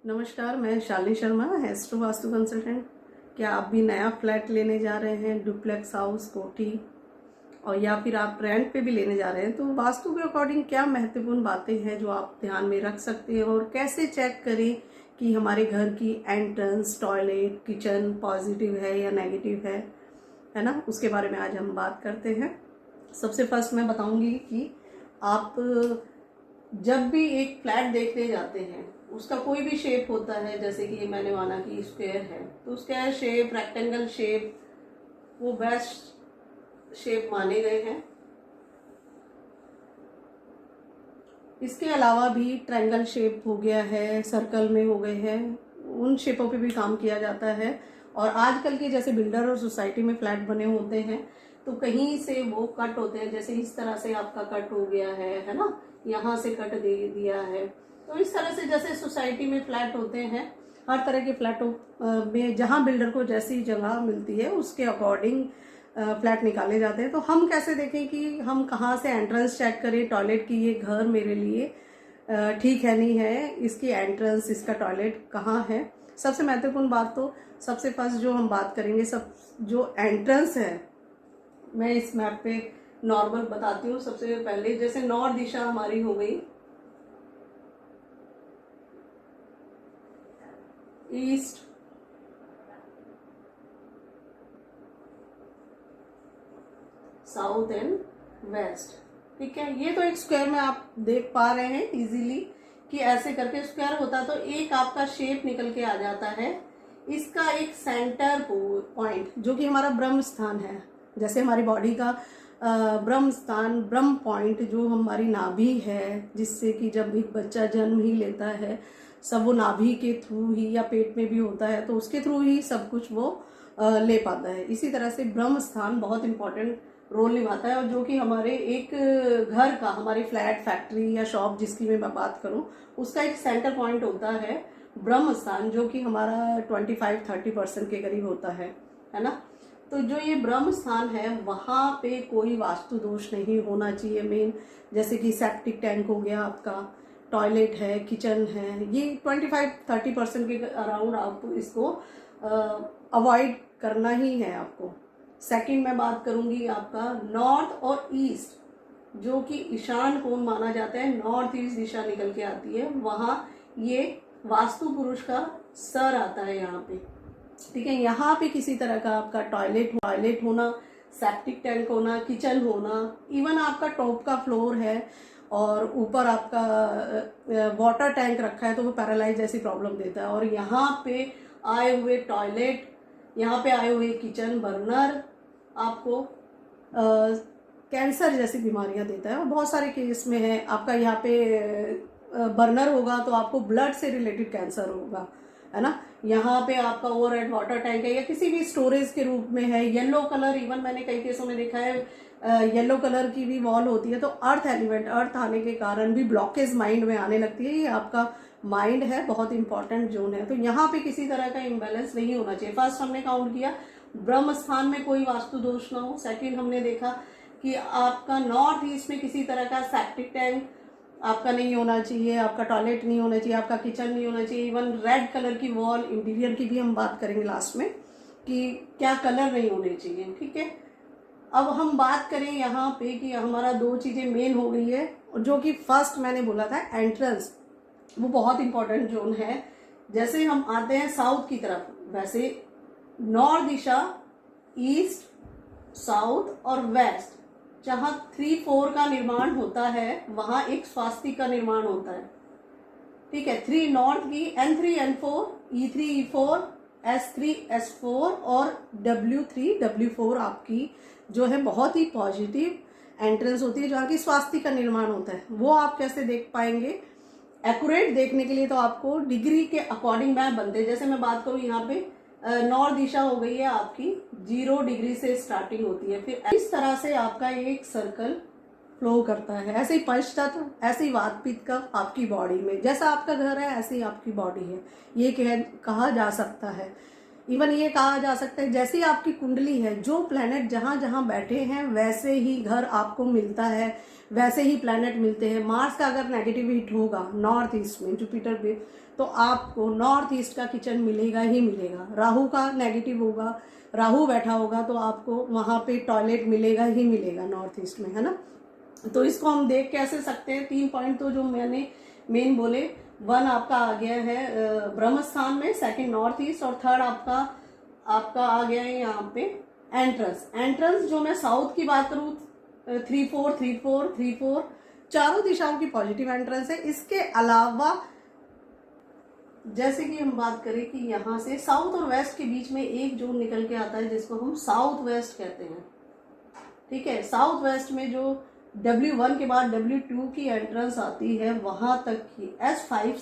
नमस्कार, मैं Shalini Sharma, astro vastu consultant. क्या आप भी नया फ्लैट लेने जा रहे हैं, डुप्लेक्स हाउस, कोठी, और या फिर आप रेंट पे भी लेने जा रहे हैं, तो वास्तु के अकॉर्डिंग क्या महत्वपूर्ण बातें हैं जो आप ध्यान में रख सकते हैं और कैसे चेक करें कि हमारे घर की एंट्रेंस, टॉयलेट, किचन पॉजिटिव है या नेगेटिव है ना, उसके बारे में आज हम बात करते हैं। सबसे फर्स्ट मैं बताऊंगी कि आप जब भी एक फ्लैट देखने जाते हैं, उसका कोई भी शेप होता है, जैसे कि मैंने माना कि स्क्वायर है तो स्क्वायर शेप, रेक्टेंगल शेप वो बेस्ट शेप माने गए हैं। इसके अलावा भी ट्रायंगल शेप हो गया है, सर्कल में हो गए हैं, उन शेपों पे भी काम किया जाता है। और आजकल के जैसे बिल्डर और सोसाइटी में फ्लैट बने होते हैं तो कहीं से वो कट होते हैं, जैसे इस तरह से आपका कट हो गया है ना, यहाँ से कट दे दिया है। तो इस तरह से जैसे सोसाइटी में फ्लैट होते हैं, हर तरह के फ्लैटों में जहाँ बिल्डर को जैसी जगह मिलती है उसके अकॉर्डिंग फ्लैट निकाले जाते हैं। तो हम कैसे देखें कि हम कहाँ से एंट्रेंस चेक करें टॉयलेट की, ये घर मेरे लिए ठीक है नहीं है, इसकी एंट्रेंस, इसका टॉयलेट कहाँ है। सबसे महत्वपूर्ण बात तो सबसे फर्स्ट जो हम बात करेंगे, सब जो एंट्रेंस है, मैं इस मैप पे नॉर्मल बताती हूँ। सबसे पहले जैसे नॉर्थ दिशा हमारी हो गई, ईस्ट, साउथ एंड वेस्ट। ठीक है, ये तो एक स्क्वायर में आप देख पा रहे हैं इजीली कि ऐसे करके स्क्वायर होता तो एक आपका शेप निकल के आ जाता है। इसका एक सेंटर पॉइंट जो कि हमारा ब्रह्म स्थान है, जैसे हमारी बॉडी का ब्रह्म स्थान, ब्रह्म पॉइंट जो हमारी नाभि है, जिससे कि जब एक बच्चा जन्म ही लेता है सब वो नाभि के थ्रू ही, या पेट में भी होता है तो उसके थ्रू ही सब कुछ वो ले पाता है। इसी तरह से ब्रह्म स्थान बहुत इंपॉर्टेंट रोल निभाता है, और जो कि हमारे एक घर का, हमारे फ्लैट, फैक्ट्री या शॉप जिसकी मैं बात करूं, उसका एक सेंटर पॉइंट होता है ब्रह्म स्थान, जो कि हमारा 25-30% के करीब होता है ना। तो जो ये ब्रह्म स्थान है वहां पे कोई वास्तु दोष नहीं होना चाहिए। मेन जैसे कि सेप्टिक टैंक हो गया आपका, टॉयलेट है, किचन है, ये 25-30% के अराउंड आप इसको अवॉइड करना ही है आपको। सेकंड मैं बात करूंगी आपका नॉर्थ और ईस्ट, जो कि ईशान कोण माना जाता है, नॉर्थ ईस्ट दिशा निकल के आती है, वहां ये वास्तु पुरुष का सर आता है यहाँ पे। ठीक है, यहाँ पे किसी तरह का आपका टॉयलेट होना, सेप्टिक टैंक होना, किचन होना, इवन आपका टॉप का फ्लोर है और ऊपर आपका वाटर टैंक रखा है तो वो पैरालाइज जैसी प्रॉब्लम देता है। और यहाँ पे आए हुए टॉयलेट, यहाँ पे आए हुए किचन बर्नर आपको कैंसर जैसी बीमारियां देता है, और बहुत सारे केस में है। आपका यहाँ पे बर्नर होगा तो आपको ब्लड से रिलेटेड कैंसर होगा, है ना। यहाँ पे आपका ओवरहेड वाटर टैंक है या किसी भी स्टोरेज के रूप में है, येलो कलर, इवन मैंने कई केसों में देखा है येलो कलर की भी वॉल होती है, तो अर्थ एलिमेंट, अर्थ आने के कारण भी ब्लॉकेज माइंड में आने लगती है। ये आपका माइंड है, बहुत इंपॉर्टेंट जोन है, तो यहाँ पे किसी तरह का इम्बैलेंस नहीं होना चाहिए। फर्स्ट हमने काउंट किया ब्रह्म स्थान में कोई वास्तु दोष ना हो। सेकंड हमने देखा कि आपका नॉर्थ ईस्ट में किसी तरह का सेप्टिक टैंक आपका नहीं होना चाहिए, आपका टॉयलेट नहीं होना चाहिए, आपका किचन नहीं होना चाहिए, इवन रेड कलर की वॉल, इंटीरियर की भी हम बात करेंगे लास्ट में कि क्या कलर नहीं होने चाहिए। ठीक है, अब हम बात करें यहाँ पे कि हमारा दो चीजें मेन हो गई है, जो कि फर्स्ट मैंने बोला था एंट्रेंस, वो बहुत इंपॉर्टेंट जोन है। जैसे हम आते हैं साउथ की तरफ, वैसे नॉर्थ दिशा, ईस्ट, साउथ और वेस्ट, जहां 3-4 का निर्माण होता है वहां एक स्वास्तिक का निर्माण होता है। ठीक है, 3 नॉर्थ की, N3 N4, E3 E4, S3 S4 और W3 W4 आपकी जो है बहुत ही पॉजिटिव एंट्रेंस होती है, जहाँ की स्वास्तिक का निर्माण होता है। वो आप कैसे देख पाएंगे? एक्यूरेट देखने के लिए तो आपको डिग्री के अकॉर्डिंग मैप बनते हैं। जैसे मैं बात करूं यहाँ पे नॉर्थ दिशा हो गई है आपकी 0 डिग्री से स्टार्टिंग होती है, फिर इस तरह से आपका एक सर्कल फ्लो करता है। ऐसे ही पंच तत्व, ऐसे ही वात पित्त का आपकी बॉडी में, जैसा आपका घर है ऐसे ही आपकी बॉडी है, ये कहा जा सकता है। इवन ये कहा जा सकता है जैसी आपकी कुंडली है, जो प्लैनेट जहां जहां बैठे हैं वैसे ही घर आपको मिलता है, वैसे ही प्लैनेट मिलते हैं। मार्स का अगर नेगेटिव हिट होगा नॉर्थ ईस्ट में, जुपिटर पे, तो आपको नॉर्थ ईस्ट का किचन मिलेगा ही मिलेगा। राहु का नेगेटिव होगा, राहु बैठा होगा तो आपको वहां पे टॉयलेट मिलेगा ही मिलेगा नॉर्थ ईस्ट में, है ना। तो इसको हम देख कैसे सकते हैं, 3 पॉइंट तो जो मैंने मेन बोले, 1 आपका आ गया है ब्रह्म स्थान में, सेकंड नॉर्थ ईस्ट, और थर्ड आपका आ गया है यहाँ पे एंट्रेंस जो मैं साउथ की बात करूँ 3-4 3-4 3-4 चारों दिशाओं की पॉजिटिव एंट्रेंस है। इसके अलावा जैसे कि हम बात करें कि यहाँ से साउथ और वेस्ट के बीच में एक जोन निकल के आता है जिसको हम साउथ वेस्ट कहते हैं, ठीक है। साउथ वेस्ट में जो W1 के बाद W2 की एंट्रेंस आती है, वहां तक की S5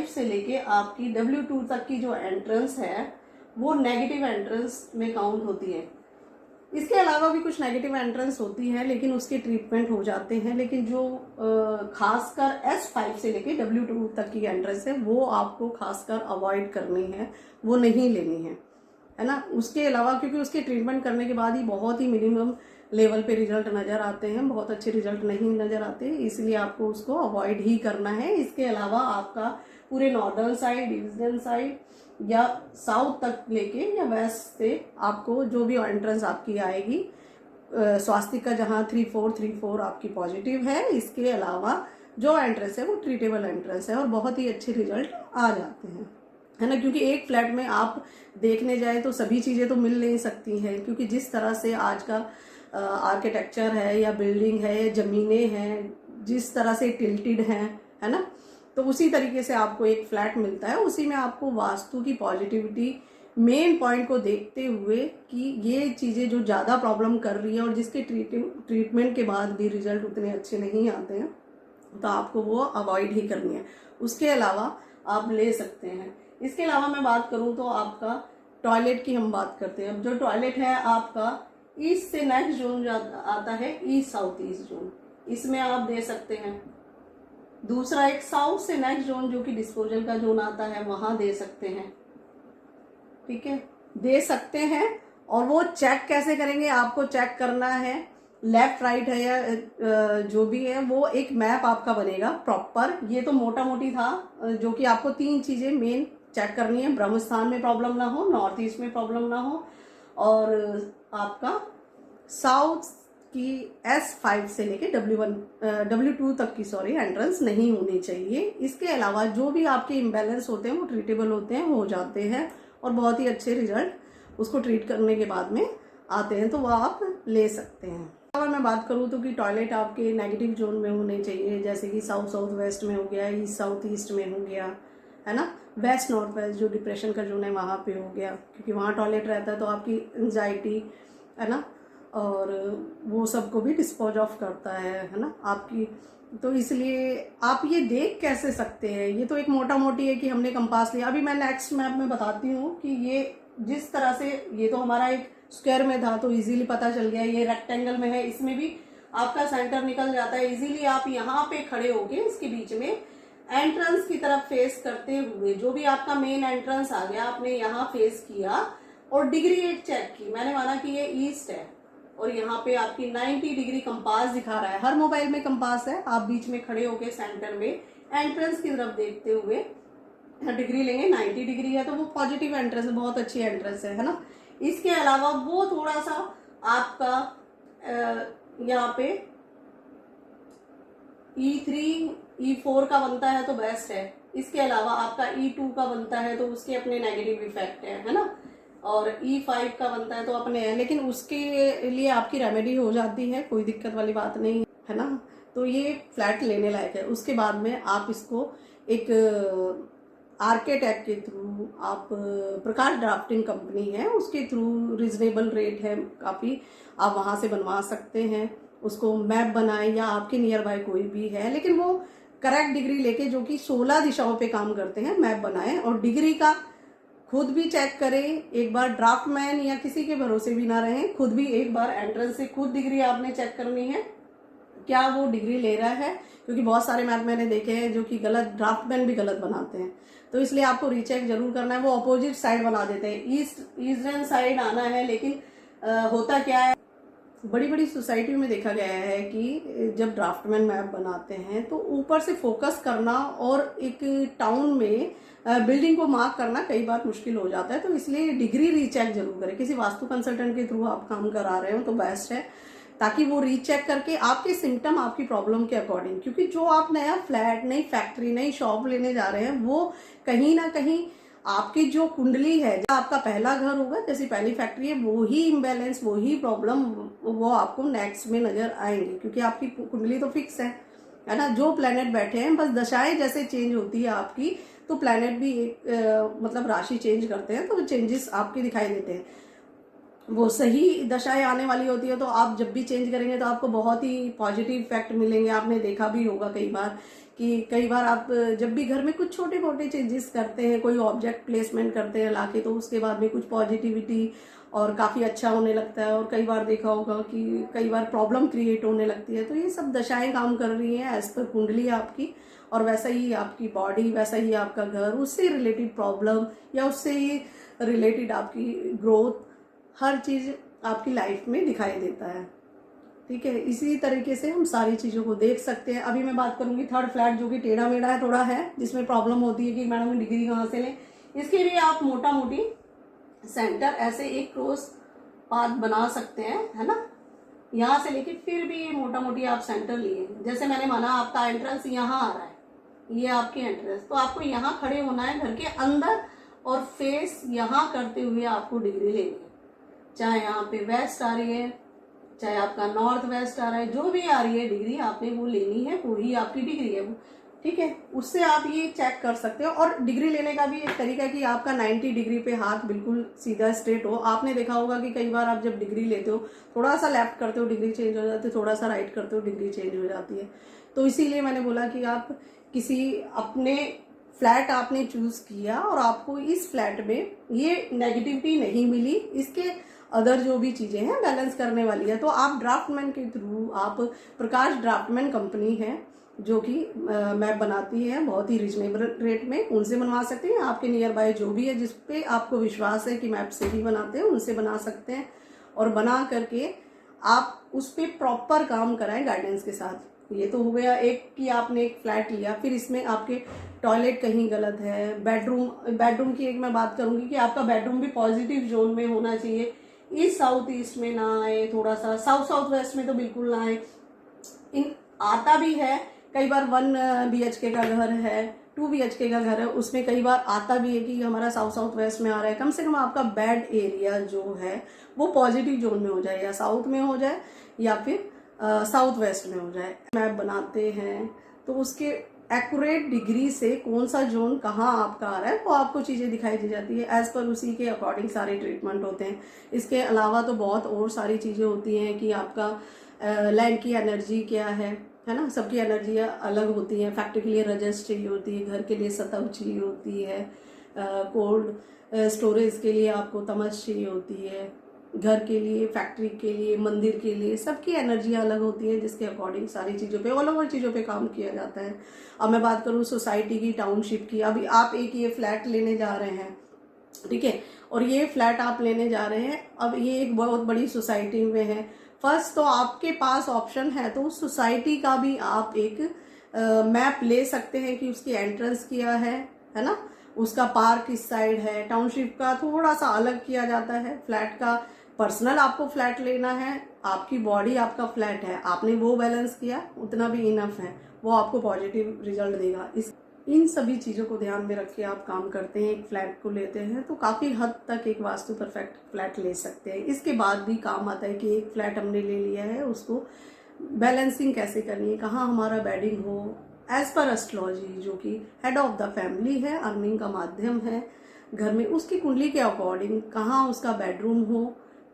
से लेके आपकी W2 तक की जो एंट्रेंस है वो नेगेटिव एंट्रेंस में काउंट होती है। इसके अलावा भी कुछ नेगेटिव एंट्रेंस होती है लेकिन उसके ट्रीटमेंट हो जाते हैं, लेकिन जो खासकर S5 से लेके W2 तक की एंट्रेंस है वो आपको खासकर अवॉइड करनी है, वो नहीं लेनी है ना। उसके अलावा क्योंकि उसके ट्रीटमेंट करने के बाद ही बहुत ही मिनिमम लेवल पे रिजल्ट नज़र आते हैं, बहुत अच्छे रिजल्ट नहीं नज़र आते, इसलिए आपको उसको अवॉइड ही करना है। इसके अलावा आपका पूरे नॉर्दर्न साइड, ईस्टर्न साइड या साउथ तक लेके या वेस्ट से आपको जो भी एंट्रेंस आपकी आएगी, स्वास्तिक का जहाँ 3-4 आपकी पॉजिटिव है, इसके अलावा जो एंट्रेंस है वो ट्रीटेबल एंट्रेंस है और बहुत ही अच्छे रिजल्ट आ जाते हैं, है ना। क्योंकि एक फ्लैट में आप देखने जाए तो सभी चीज़ें तो मिल नहीं सकती हैं, क्योंकि जिस तरह से आज का आर्किटेक्चर है या बिल्डिंग है, जमीनें हैं, जिस तरह से टिल्टेड हैं, है ना, तो उसी तरीके से आपको एक फ्लैट मिलता है। उसी में आपको वास्तु की पॉजिटिविटी मेन पॉइंट को देखते हुए कि ये चीज़ें जो ज़्यादा प्रॉब्लम कर रही है और जिसके ट्रीटमेंट के बाद भी रिजल्ट उतने अच्छे नहीं आते हैं, तो आपको वो अवॉइड ही करनी है। उसके अलावा आप ले सकते हैं। इसके अलावा मैं बात करूँ तो आपका टॉयलेट की हम बात करते हैं। अब जो टॉयलेट है आपका ईस्ट से नेक्स्ट जोन आता है ईस्ट साउथ ईस्ट जोन, इसमें आप दे सकते हैं। दूसरा एक साउथ से नेक्स्ट जोन जो कि डिस्पोजल का जोन आता है, वहां दे सकते हैं, ठीक है, दे सकते हैं। और वो चेक कैसे करेंगे, आपको चेक करना है लेफ्ट राइट है या जो भी है, वो एक मैप आपका बनेगा प्रॉपर। ये तो मोटा मोटी था जो कि आपको 3 चीजें मेन चेक करनी है, ब्रह्म स्थान में प्रॉब्लम ना हो, नॉर्थ ईस्ट में प्रॉब्लम ना हो, और आपका साउथ की S5 से लेके W2 तक की एंट्रेंस नहीं होनी चाहिए। इसके अलावा जो भी आपके इम्बैलेंस होते हैं वो ट्रीटेबल होते हैं, हो जाते हैं और बहुत ही अच्छे रिजल्ट उसको ट्रीट करने के बाद में आते हैं, तो वो आप ले सकते हैं। अगर मैं बात करूँ तो कि टॉयलेट आपके नेगेटिव जोन में होने चाहिए, जैसे कि साउथ साउथ वेस्ट में हो गया, ईस्ट साउथ ईस्ट में हो गया, है ना, वेस्ट नॉर्थ वेस्ट जो डिप्रेशन का जोन है वहाँ पे हो गया, क्योंकि वहाँ टॉयलेट रहता है तो आपकी एंजाइटी, है ना, और वो सबको भी डिस्पोज ऑफ करता है ना आपकी। तो इसलिए आप ये देख कैसे सकते हैं, ये तो एक मोटा मोटी है कि हमने कंपास लिया। अभी मैं नेक्स्ट मैप में बताती हूँ कि ये जिस तरह से, ये तो हमारा एक स्क्वायर में था तो इजीली पता चल गया, ये रेक्टेंगल में है, इसमें भी आपका सेंटर निकल जाता है इजीली। आप यहाँ पे खड़े होके इसके बीच में एंट्रेंस की तरफ फेस करते हुए, जो भी आपका मेन एंट्रेंस आ गया, आपने यहाँ फेस किया और डिग्री एक चेक की, मैंने माना कि ये ईस्ट है और यहाँ पे आपकी 90 डिग्री कंपास दिखा रहा है, हर मोबाइल में कंपास है। आप बीच में खड़े होके सेंटर में एंट्रेंस की तरफ देखते हुए डिग्री लेंगे, 90 डिग्री है तो वो पॉजिटिव एंट्रेंस है, बहुत अच्छी एंट्रेंस है ना। इसके अलावा वो थोड़ा सा आपका यहाँ पे E3 E4 का बनता है तो बेस्ट है। इसके अलावा आपका E2 का बनता है तो उसके अपने नेगेटिव इफेक्ट है ना, और E5 का बनता है तो अपने है, लेकिन उसके लिए आपकी रेमेडी हो जाती है, कोई दिक्कत वाली बात नहीं है ना। तो ये फ्लैट लेने लायक है। उसके बाद में आप इसको एक आर्किटेक्ट के थ्रू, आप प्रकाश ड्राफ्टिंग कंपनी है उसके थ्रू रिजनेबल रेट है काफ़ी, आप वहाँ से बनवा सकते हैं। उसको मैप बनाए या आपके नियर बाय कोई भी है, लेकिन वो करेक्ट डिग्री लेके जो कि 16 दिशाओं पे काम करते हैं, मैप बनाए और डिग्री का खुद भी चेक करें एक बार। ड्राफ्टमैन या किसी के भरोसे भी ना रहें, खुद भी एक बार एंट्रेंस से खुद डिग्री आपने चेक करनी है, क्या वो डिग्री ले रहा है, क्योंकि बहुत सारे मैप मैंने देखे हैं जो कि गलत, ड्राफ्टमैन भी गलत बनाते हैं। तो इसलिए आपको रीचेक जरूर करना है। वो अपोजिट साइड बना देते हैं, ईस्टर्न साइड आना है, लेकिन होता क्या है, बड़ी बड़ी सोसाइटी में देखा गया है कि जब ड्राफ्टमैन मैप बनाते हैं तो ऊपर से फोकस करना और एक टाउन में बिल्डिंग को मार्क करना कई बार मुश्किल हो जाता है। तो इसलिए डिग्री रीचेक जरूर करें। किसी वास्तु कंसल्टेंट के थ्रू आप काम करा रहे हो तो बेस्ट है, ताकि वो रीचेक करके आपके सिम्टम, आपकी प्रॉब्लम के अकॉर्डिंग, क्योंकि जो आप नया फ्लैट, नई फैक्ट्री, नई शॉप लेने जा रहे हैं, वो कहीं ना कहीं आपकी जो कुंडली है, जो आपका पहला घर होगा, जैसी पहली फैक्ट्री है, वो ही इम्बैलेंस, वो ही प्रॉब्लम, वो आपको नेक्स्ट में नजर आएंगे, क्योंकि आपकी कुंडली तो फिक्स है ना। जो प्लेनेट बैठे हैं, बस दशाएं जैसे चेंज होती है आपकी, तो प्लेनेट भी एक मतलब राशि चेंज करते हैं, तो चेंजेस आपके दिखाई देते हैं। वो सही दशाएं आने वाली होती है, तो आप जब भी चेंज करेंगे तो आपको बहुत ही पॉजिटिव इफेक्ट मिलेंगे। आपने देखा भी होगा कई बार कि कई बार आप जब भी घर में कुछ छोटे मोटे चेंजेस करते हैं, कोई ऑब्जेक्ट प्लेसमेंट करते हैं लाके, तो उसके बाद में कुछ पॉजिटिविटी और काफ़ी अच्छा होने लगता है। और कई बार देखा होगा कि कई बार प्रॉब्लम क्रिएट होने लगती है। तो ये सब दशाएं काम कर रही हैं एज पर कुंडली आपकी, और वैसा ही आपकी बॉडी, वैसा ही आपका घर, उससे रिलेटेड प्रॉब्लम या उससे रिलेटेड आपकी ग्रोथ, हर चीज़ आपकी लाइफ में दिखाई देता है। ठीक है, इसी तरीके से हम सारी चीज़ों को देख सकते हैं। अभी मैं बात करूंगी थर्ड फ्लैट, जो कि टेढ़ा मेढ़ा है, थोड़ा है, जिसमें प्रॉब्लम होती है कि मैडम डिग्री कहाँ से लें। इसके लिए आप मोटा मोटी सेंटर ऐसे एक क्रॉस पाथ बना सकते हैं, है ना, यहाँ से लेके फिर भी ये मोटा मोटी आप सेंटर लिए। जैसे मैंने माना आपका एंट्रेंस यहाँ आ रहा है, ये आपकी एंट्रेंस, तो आपको यहाँ खड़े होना है घर के अंदर, और फेस यहाँ करते हुए आपको डिग्री लेनी है। चाहे यहाँ पे वेस्ट आ रही है, चाहे आपका नॉर्थ वेस्ट आ रहा है, जो भी आ रही है डिग्री, आपने वो लेनी है, वो ही आपकी डिग्री है वो। ठीक है, उससे आप ये चेक कर सकते हो। और डिग्री लेने का भी एक तरीका है कि आपका 90 डिग्री पे हाथ बिल्कुल सीधा स्ट्रेट हो। आपने देखा होगा कि कई बार आप जब डिग्री लेते हो, थोड़ा सा लेफ्ट करते हो डिग्री चेंज हो जाती है, थोड़ा सा राइट करते हो डिग्री चेंज हो जाती है। तो इसीलिए मैंने बोला कि आप किसी अपने फ्लैट आपने चूज किया और आपको इस फ्लैट में ये नेगेटिविटी नहीं मिली, इसके अदर जो भी चीजें हैं बैलेंस करने वाली है, तो आप ड्राफ्टमैन के थ्रू, आप प्रकाश ड्राफ्टमैन कंपनी है जो कि मैप बनाती है बहुत ही रिजनेबल रेट में, उनसे बनवा सकते हैं। आपके नियर बाय जो भी है, जिस पे आपको विश्वास है कि मैप से ही बनाते हैं, उनसे बना सकते हैं। और बना करके आप उस पर प्रॉपर काम कराएं गाइडेंस के साथ। ये तो हो गया एक कि आपने एक फ्लैट लिया, फिर इसमें आपके टॉयलेट कहीं गलत है, बेडरूम की एक मैं बात करूंगी कि आपका बेडरूम भी पॉजिटिव जोन में होना चाहिए। ईस्ट साउथ ईस्ट में ना आए, थोड़ा सा साउथ साउथ वेस्ट में तो बिल्कुल ना आए। इन आता भी है कई बार, 1 BHK का घर है, 2 BHK का घर है, उसमें कई बार आता भी है कि हमारा साउथ साउथ वेस्ट में आ रहा है। कम से कम आपका बेड एरिया जो है वो पॉजिटिव जोन में हो जाए, या साउथ में हो जाए या फिर साउथ वेस्ट में हो जाए। मैप बनाते हैं तो उसके एक्यूरेट डिग्री से कौन सा जोन कहाँ आपका आ रहा है, वो आपको चीज़ें दिखाई दी जाती है। एज पर उसी के अकॉर्डिंग सारे ट्रीटमेंट होते हैं। इसके अलावा तो बहुत और सारी चीज़ें होती हैं कि आपका लैंड की एनर्जी क्या है ना, सबकी एनर्जी अलग होती है। फैक्ट्री के लिए रजस चाहिए होती है, घर के लिए सतव चाहिए होती है, कोल्ड स्टोरेज के लिए आपको तमस चाहिए होती है, घर के लिए, फैक्ट्री के लिए, मंदिर के लिए, सबकी एनर्जी अलग होती है, जिसके अकॉर्डिंग सारी चीज़ों पे, ऑल ओवर चीज़ों पे काम किया जाता है। अब मैं बात करूँ सोसाइटी की, टाउनशिप की, अभी आप एक ये फ्लैट लेने जा रहे हैं, ठीक है, और ये फ्लैट आप लेने जा रहे हैं, अब ये एक बहुत बड़ी सोसाइटी में है। फर्स्ट तो आपके पास ऑप्शन है, तो उस सोसाइटी का भी आप एक मैप ले सकते हैं कि उसकी एंट्रेंस क्या है ना, उसका पार्क किस साइड है। टाउनशिप का थोड़ा सा अलग किया जाता है, फ्लैट का पर्सनल आपको फ्लैट लेना है, आपकी बॉडी आपका फ्लैट है, आपने वो बैलेंस किया, उतना भी इनफ है, वो आपको पॉजिटिव रिजल्ट देगा। इन सभी चीज़ों को ध्यान में रख के आप काम करते हैं, एक फ्लैट को लेते हैं, तो काफ़ी हद तक एक वास्तु परफेक्ट फ्लैट ले सकते हैं। इसके बाद भी काम आता है कि एक फ्लैट हमने ले लिया है, उसको बैलेंसिंग कैसे करनी है, कहाँ हमारा बेडिंग हो एज पर एस्ट्रोलॉजी, जो कि हेड ऑफ द फैमिली है, अर्निंग का माध्यम है घर में, उसकी कुंडली के अकॉर्डिंग कहाँ उसका बेडरूम हो,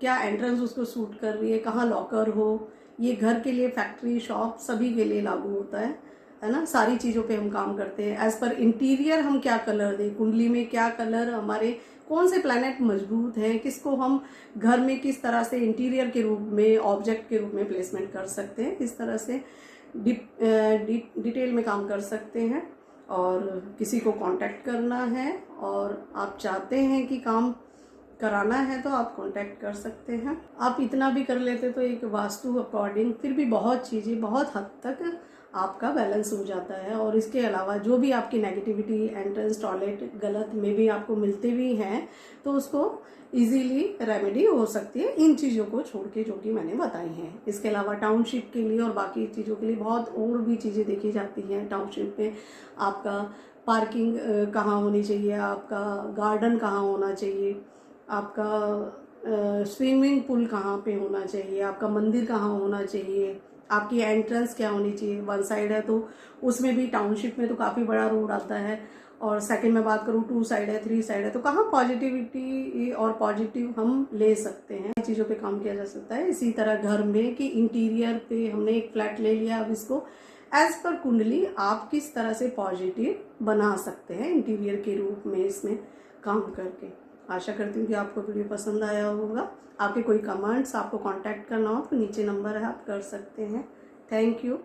क्या एंट्रेंस उसको सूट कर रही है, कहाँ लॉकर हो। ये घर के लिए, फैक्ट्री, शॉप, सभी के लिए लागू होता है है ना, सारी चीज़ों पे हम काम करते हैं। एज पर इंटीरियर हम क्या कलर दें, कुंडली में क्या कलर हमारे, कौन से प्लैनेट मजबूत हैं, किसको हम घर में किस तरह से इंटीरियर के रूप में, ऑब्जेक्ट के रूप में प्लेसमेंट कर सकते हैं, किस तरह से डिटेल में काम कर सकते हैं। और किसी को कांटेक्ट करना है और आप चाहते हैं कि काम कराना है तो आप कांटेक्ट कर सकते हैं। आप इतना भी कर लेते तो एक वास्तु अकॉर्डिंग फिर भी बहुत चीज़ें बहुत हद तक आपका बैलेंस हो जाता है। और इसके अलावा जो भी आपकी नेगेटिविटी, एंट्रेंस, टॉयलेट गलत में भी आपको मिलते भी हैं तो उसको इजीली रेमेडी हो सकती है इन चीज़ों को छोड़ के जो कि मैंने बताई हैं। इसके अलावा टाउनशिप के लिए और बाकी चीज़ों के लिए बहुत और भी चीज़ें देखी जाती हैं। टाउनशिप में आपका पार्किंग कहाँ होनी चाहिए, आपका गार्डन कहाँ होना चाहिए, आपका स्विमिंग पूल कहाँ पे होना चाहिए, आपका मंदिर कहाँ होना चाहिए, आपकी एंट्रेंस क्या होनी चाहिए। वन साइड है तो उसमें भी टाउनशिप में तो काफ़ी बड़ा रोड आता है, और सेकंड में बात करूँ 2 साइड है, 3 साइड है, तो कहाँ पॉजिटिविटी और पॉजिटिव हम ले सकते हैं, चीज़ों पे काम किया जा सकता है। इसी तरह घर में कि इंटीरियर पे हमने एक फ्लैट ले लिया, अब इसको एज पर कुंडली आप किस तरह से पॉजिटिव बना सकते हैं इंटीरियर के रूप में इसमें काम करके। आशा करती हूँ कि आपको वीडियो पसंद आया होगा। आपके कोई कमेंट्स, आपको कांटेक्ट करना हो तो नीचे नंबर है, आप कर सकते हैं। Thank you.